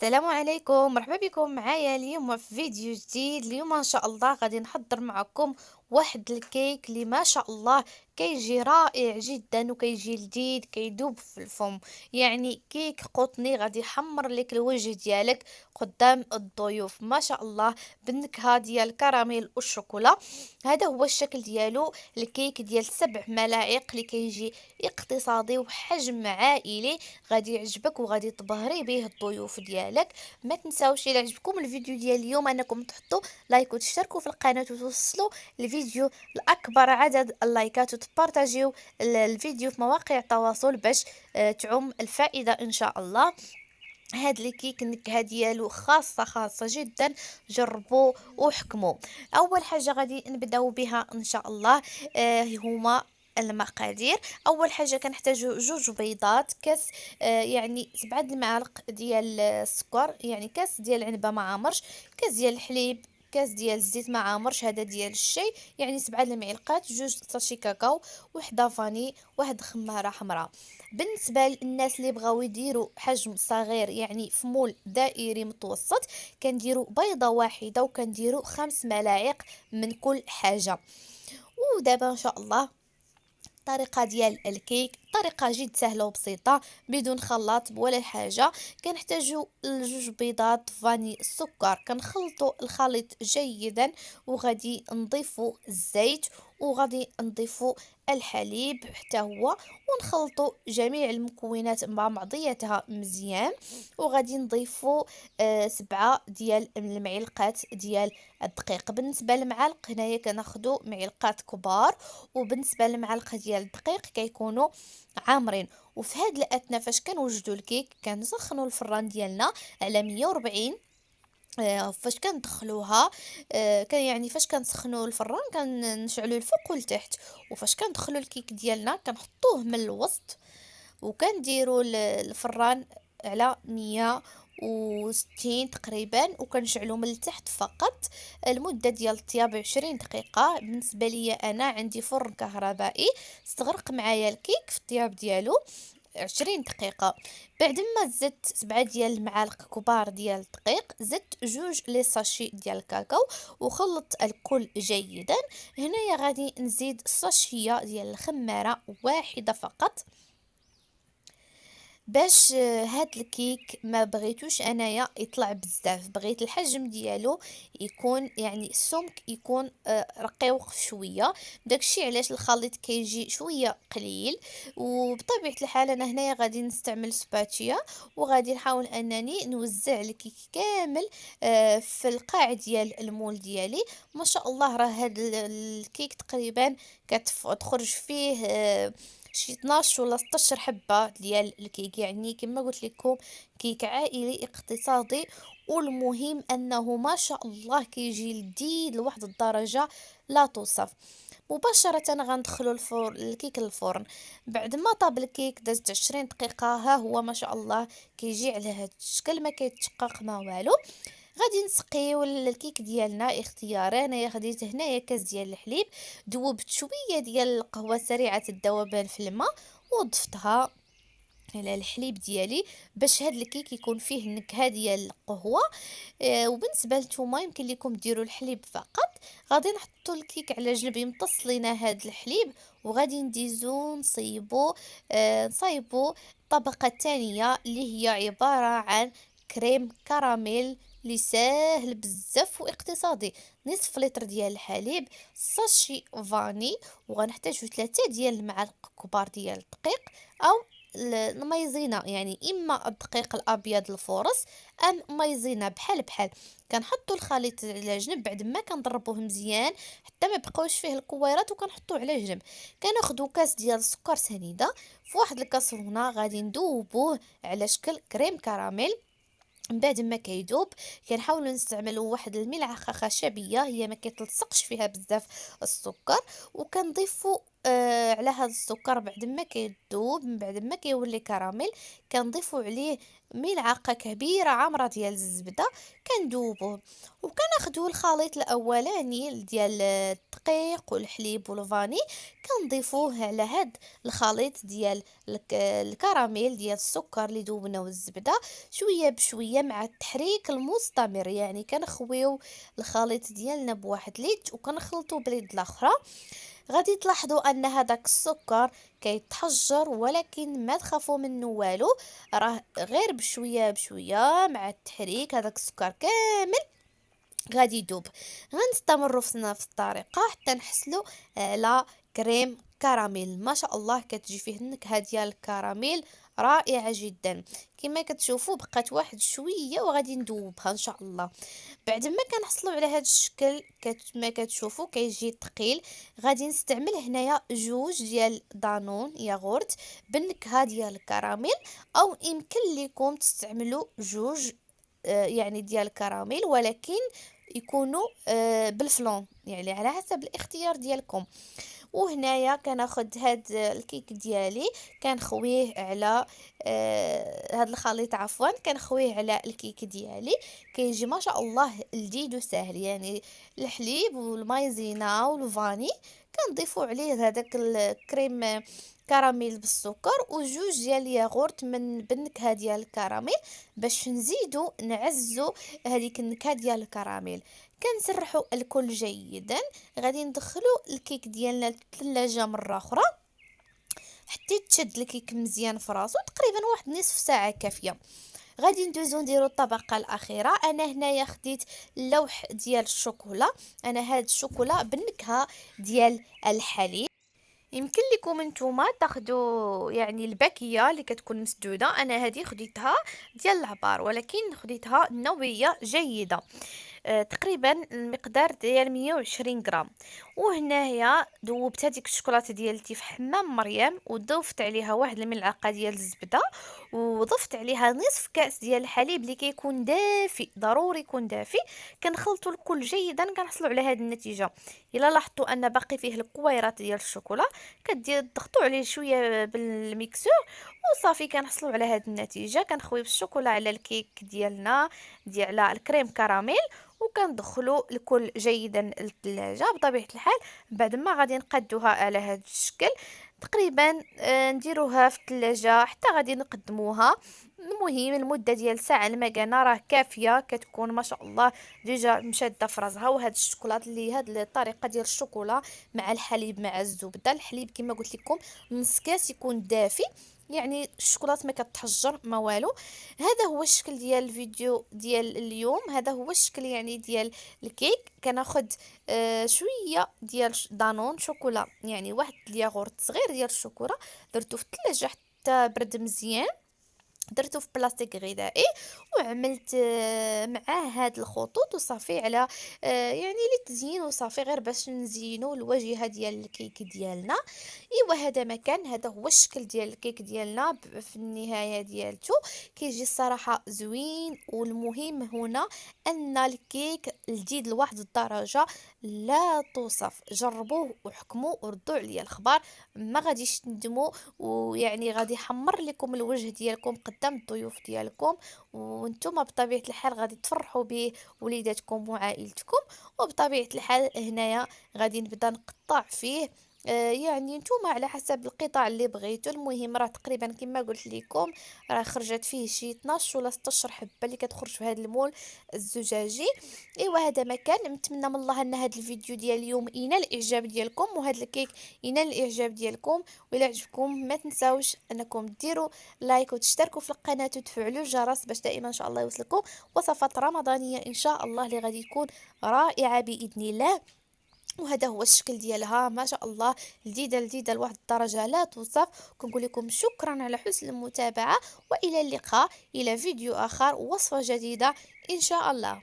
السلام عليكم، مرحبا بكم معايا اليوم في فيديو جديد. اليوم ان شاء الله غادي نحضر معكم واحد الكيك اللي ما شاء الله كيجي رائع جدا وكيجي لذيذ كيدوب في الفم. يعني كيك قطني غادي يحمر لك الوجه ديالك قدام الضيوف ما شاء الله، بالنكهه ديال الكراميل والشوكولا. هذا هو الشكل ديالو، الكيك ديال 7 ملاعق اللي كيجي اقتصادي وحجم عائلي. غادي يعجبك وغادي تبهري به الضيوف ديالك. ما تنساوش الى عجبكم الفيديو ديال اليوم انكم تحطوا لايك وتشتركوا في القناه وتوصلوا الفيديو لاكبر عدد اللايكات وتبارطاجيو الفيديو في مواقع التواصل باش تعم الفائده ان شاء الله. هاد الكيك النكهه ديالو خاصه جدا، جربوا وحكموا. اول حاجه غادي نبداو بها ان شاء الله هما المقادير. اول حاجه كنحتاجو 2 بيضات، كاس يعني 7 المعالق ديال السكر، يعني كاس ديال العنبه ما عامرش، كاس ديال الحليب، كاس ديال الزيت ما عامرش هذا ديال الشاي، يعني 7 المعلقات، 2 ساشي كاكاو، وحده فاني، واحد خماره حمراء. بالنسبه للناس اللي بغاو يديروا حجم صغير يعني في مول دائري متوسط، كنديروا بيضه واحده وكنديروا 5 ملاعق من كل حاجه. ودابا ان شاء الله الطريقه ديال الكيك طريقه جد سهله وبسيطه بدون خلاط ولا حاجه. كنحتاجو 2 بيضات، فاني، السكر، كنخلطوا الخليط جيدا، وغادي نضيفوا الزيت، وغادي نضيفوا الحليب حتى هو، ونخلطوا جميع المكونات مع بعضياتها مزيان. وغادي نضيفوا 7 ديال المعلقات ديال الدقيق. بالنسبه للمعالق هنايا كناخدو معلقات كبار، وبالنسبه للمعلقه ديال الدقيق كيكونوا عامرين. وفي هاد الاثناء فاش كنوجدوا الكيك كنسخنوا الفران ديالنا على 140. فاش كندخلوها كان يعني فاش كنسخنوا الفران كنشعلوا الفوق والتحت، وفاش كندخلوا الكيك ديالنا كنحطوه من الوسط، وكنديروا الفران على 160 تقريبا، وكنشعلو من التحت فقط. المدة ديال الطياب 20 دقيقة. بالنسبة لي أنا عندي فرن كهربائي، استغرق معايا الكيك في الطياب ديالو 20 دقيقة. بعد ما زدت 7 ديال المعالق كبار ديال الدقيق، زدت 2 لي ساشي ديال الكاكاو، وخلطت الكل جيدا. هنايا غادي نزيد ساشية ديال الخمارة واحدة فقط، باش هاد الكيك ما بغيتوش انايا يطلع بزاف، بغيت الحجم ديالو يكون يعني السمك يكون رقيق شويه. داكشي علاش الخليط كيجي شويه قليل. وبطبيعه الحال انا هنايا غادي نستعمل سباتشيا، وغادي نحاول انني نوزع الكيك كامل في القاع ديال المول ديالي. ما شاء الله راه هاد الكيك تقريبا كتخرج فيه شي 12 ولا 16 حبة ديال الكيك، يعني كما قلت لكم كيك عائلي اقتصادي. والمهم انه ما شاء الله كيجي لذيذ لواحد الدرجة لا توصف. مباشرة غندخلو الكيك للفرن. بعد ما طاب الكيك دازت 20 دقيقة، ها هو ما شاء الله كيجي على هاد الشكل، ما كيتشقق ما والو. غادي نسقيو الكيك ديالنا اختياري. انايا خديت هنايا كاس ديال الحليب، ذوبت شويه ديال القهوه سريعه الذوبان في الماء، وضفتها على الحليب ديالي باش هاد الكيك يكون فيه النكهه ديال القهوه. وبالنسبه للثومه يمكن لكم ديروا الحليب فقط. غادي نحطوا الكيك على جنب يمتص لينا هاد الحليب، وغادي نديزو نصايبو الطبقه الثانيه اللي هي عباره عن كريم كراميل اللي ساهل بزاف واقتصادي. نصف لتر ديال الحليب، ساشي فاني، وغنحتاجو 3 ديال المعالق كبار ديال الدقيق، او المايزينا، يعني اما الدقيق الابيض الفورس ام مايزينا بحال بحال. كنحطوا الخليط على جنب بعد ما كنضربوه مزيان حتى ما بقاوش فيه الكويرات، وكنحطوه على جنب. كناخذوا كاس ديال السكر سنيده في واحد الكاسرونه، غادي ندوبوه على شكل كريم كراميل. من بعد ما كيدوب كنحاولوا نستعملوا واحد الملعقه خشبيه، هي ما كتلصقش فيها بزاف السكر، وكنضيفوا على هذا السكر بعد ما كيذوب من بعد ما كيولي كراميل، كنضيفوا عليه ملعقه كبيره عامره ديال الزبده، كندوبوه وكناخدو الخليط الاولاني ديال الدقيق والحليب والفاني، كنضيفوه على هاد الخليط ديال الكراميل ديال السكر اللي ذوبنا والزبده شويه بشويه مع التحريك المستمر. يعني كنخويو الخليط ديالنا بواحد ليد وكنخلطو باليد الاخرى. غادي تلاحظوا ان هذاك السكر كيتحجر، ولكن ما تخافوا منه والو، راه غير بشويه بشويه مع التحريك هذاك السكر كامل غادي يدوب. غنستمروا في الطريقه حتى نحصلوا على كريم كراميل ما شاء الله كتجي فيه النكهه ديال الكراميل رائعه جدا. كما كتشوفوا بقات واحد شويه وغادي ندوبها ان شاء الله. بعد ما كنحصلوا على هذا الشكل ما كتشوفوا كيجي ثقيل، غادي نستعمل هنايا جوج ديال دانون ياغورت بالنكهه ديال الكراميل، او يمكن لكم تستعملوا جوج يعني ديال الكراميل ولكن يكونوا بالفلون، يعني على حسب الاختيار ديالكم. وهنايا كناخد هاد الكيك ديالي كنخويه على هاد الخليط، عفوا كنخويه على الكيك ديالي، كيجي ما شاء الله لذيذ وسهل. يعني الحليب والمايزينا والفاني كنضيفوا عليه هذاك الكريم كراميل بالسكر وجوج ديال الياغورت من بالنكهه ديال الكراميل باش نزيدو نعزو هذيك النكهه ديال الكراميل. كنسرحوا الكل جيدا. غادي ندخلو الكيك ديالنا للثلاجه مره اخرى حتى تشد الكيك مزيان في راسو، تقريبا واحد نصف ساعه كافيه. غادي ندوزو نديرو الطبقه الاخيره. انا هنايا خديت لوح ديال الشوكولا، انا هاد الشوكولا بالنكهه ديال الحليب. يمكن لكم نتوما تاخدوا يعني الباكيه اللي كتكون مسدوده، انا هذه خديتها ديال العبار ولكن خديتها نوعيه جيده. تقريبا المقدار ديال 120 غرام. وهنايا ذوبت هذيك الشوكولاته ديالتي في حمام مريم وضفت عليها واحد الملعقه ديال الزبده وضفت عليها نصف كاس ديال الحليب اللي كيكون دافئ، ضروري يكون دافئ. كنخلطوا الكل جيدا كنحصلوا على هذه النتيجه. الا لاحظتوا ان باقي فيه الكويرات ديال الشوكولا كدير تضغطوا عليه شويه بالميكسور وصافي كنحصلوا على هذه النتيجه. كنخوي بالشوكولا على الكيك ديالنا ديال الكريم كراميل وكندخلوا الكل جيدا للثلاجه بطبيعه الحال. بعد ما غادي نقادوها على هذا الشكل تقريبا نديروها في الثلاجه حتى غادي نقدموها. المهم المده ديال ساعه المكانه راه كافيه، كتكون ما شاء الله ديجا مشاده في راسها. وهاد الشوكولات اللي هاد الطريقه ديال الشوكولا مع الحليب مع الزبده، الحليب كما قلت لكم نص كاس يكون دافي، يعني الشوكولات ما كتحجر ما والو. هذا هو الشكل ديال الفيديو ديال اليوم، هذا هو الشكل يعني ديال الكيك. كناخد شويه ديال دانون شوكولا، يعني واحد الياغورت صغير ديال الشوكولا درتو في الثلاجه حتى برد مزيان، درته في بلاستيك غذائي وعملت معاه هاد الخطوط وصافي على يعني للتزيين وصافي غير باش نزينوا الواجهه ديال الكيك ديالنا. ايوا هذا مكان، هذا هو الشكل ديال الكيك ديالنا في النهايه ديالته كيجي الصراحه زوين. والمهم هنا ان الكيك لذيذ لواحد الدرجه لا توصف. جربوه وحكموا وردوا عليا الخبر، ما غاديش تندموا. ويعني غادي يحمر لكم الوجه ديالكم قدام الضيوف ديالكم، وانتم بطبيعه الحال غادي تفرحوا به وليداتكم وعائلتكم. وبطبيعه الحال هنايا غادي نبدا نقطع فيه يعني نتوما على حسب القطع اللي بغيتو. المهم راه تقريبا كما قلت لكم راه خرجت فيه شي 12 ولا 16 حبه اللي كتخرج في هذا المول الزجاجي. ايوا هذا مكان. نتمنى من الله ان هذا الفيديو ديال اليوم ينال الاعجاب ديالكم وهذا الكيك ينال الاعجاب ديالكم. وإلا عجبكم ما تنساوش انكم ديروا لايك وتشتركوا في القناه وتفعلوا الجرس باش دائما ان شاء الله يوصلكم وصفات رمضانيه ان شاء الله اللي غادي تكون رائعه باذن الله. وهذا هو الشكل ديالها ما شاء الله لذيذه لذيذه لواحد الدرجه لا توصف. كنقول لكم شكرا على حسن المتابعه والى اللقاء الى فيديو اخر ووصفه جديده ان شاء الله.